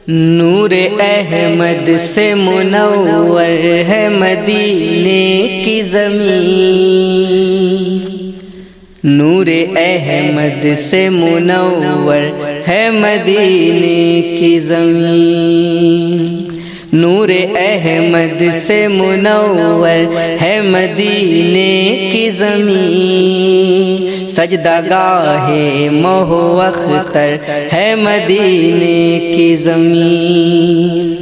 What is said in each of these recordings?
نور احمد سے منور ہے مدینے کی زمین، نور احمد سے منور ہے مدینے کی زمین، نور احمد سے منور ہے مدینے کی زمین، سجدہ گاہ موہ اختر ہے مدینے کی زمین۔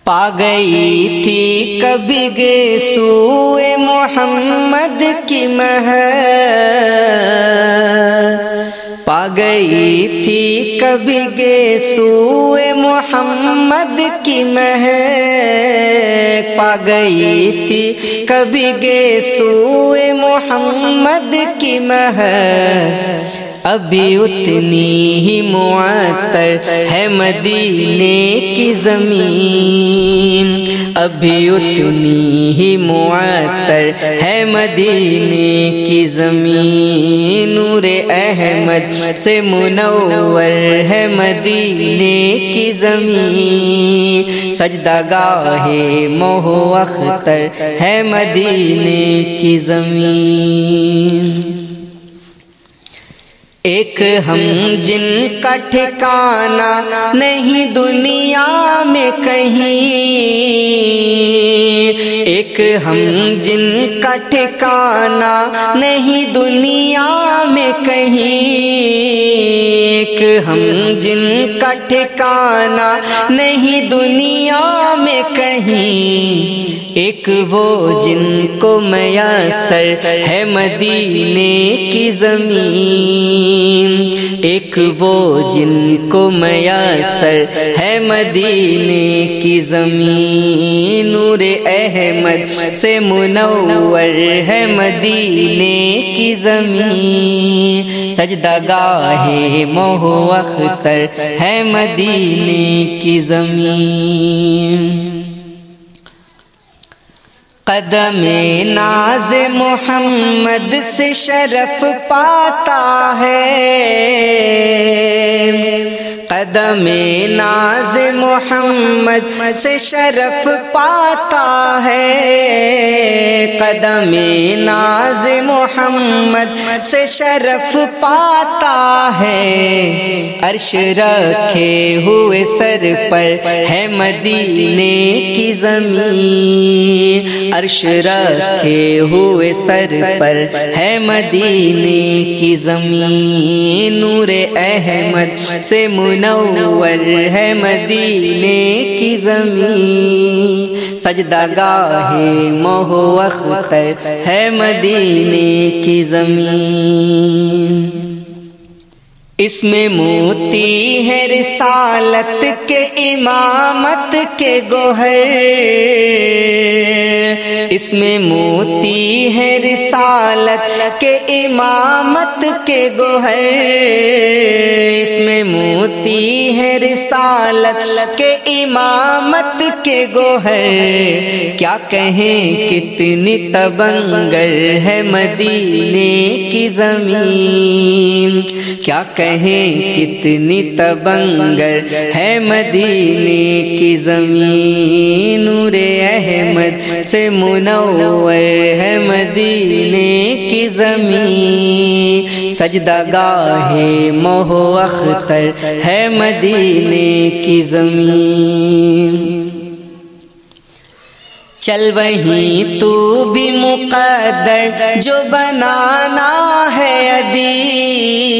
پا گئی تھی کبھی گیسوئے محمد کی مہر، پا گئی تھی کبھی گیسوئے محمد کی مہک، پا گئی تھی کبھی گیسوئے محمد کی مہک، ابھی اتنی ہی معطر ہے مدینے کی زمین، ابھی اتنی ہی معطر ہے مدینے کی زمین، نور احمد سے منور ہے مدینے کی زمین، سجدہ گاہ موہ اختر ہے مدینے کی زمین۔ ایک ہم جن کا ٹھکانہ نہیں دنیا میں کہیں، ایک ہم جن کا ٹھکانہ نہیں دنیا میں کہیں، ایک ہم جن کا ٹھکانہ نہیں دنیا میں کہیں، ایک وہ جن کو میسر ہے مدینے کی زمین، ایک وہ جن کو میسر ہے مدینے کی زمین، نور احمد سے منور ہے مدینے کی زمین، سجدہ گاہ موہ اختر ہے مدینے کی زمین۔ قدم ناز محمد سے شرف پاتا ہے، قدم ناز محمد سے شرف پاتا ہے، قدم ناز محمد سے شرف پاتا ہے، عرش رکھے ہوئے سر پر ہے مدینے کی زمین، عرش رکھے ہوئے سر پر ہے مدینے کی زمین، نور احمد سے منور ہے مدینے کی زمین، سجدہ گاہ موہ اختر ہے مدینے کی زمین۔ اس میں موتی ہے رسالت کے امامت کے گوہر، اس میں موتی ہے رسالت کے امامت کے گوہر، اس میں موتی ہے رسالت کے امامت کے گوہر، کیا کہیں کتنی تبنگر ہے مدینے کی زمین، کیا کہیں کتنی تبنگر ہے مدینے کی زمین، نور احمد سے منور ہے مدینے کی زمین، سجدہ گاہ موہ اختر ہے مدینے کی زمین۔ چل وہیں تو بھی مقدر جو بنانا ہے ادیب،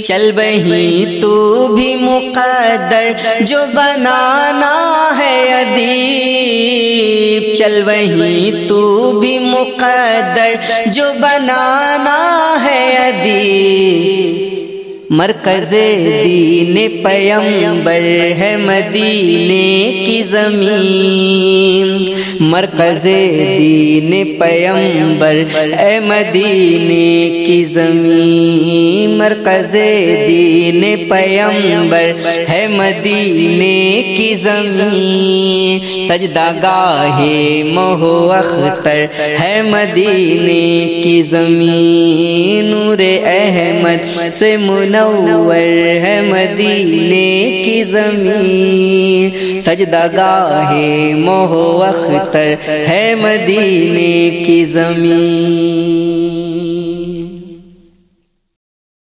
چل وہیں تو بھی مقدر جو بنانا ہے ادیب، چل وہیں تو بھی مقدر جو بنانا ہے ادیب، مرکز دین پیمبر ہے مدینے کی زمین، مرکز دین پیمبر ہے مدینے کی زمین، مرکز دین پیمبر ہے مدینے کی زمین، سجدہ گاہ موہ اختر ہے مدینے کی زمین، نور احمد سے منور منور ہے مدینے کی زمین، سجدہ گاہ موہ اختر ہے مدینے کی زمین۔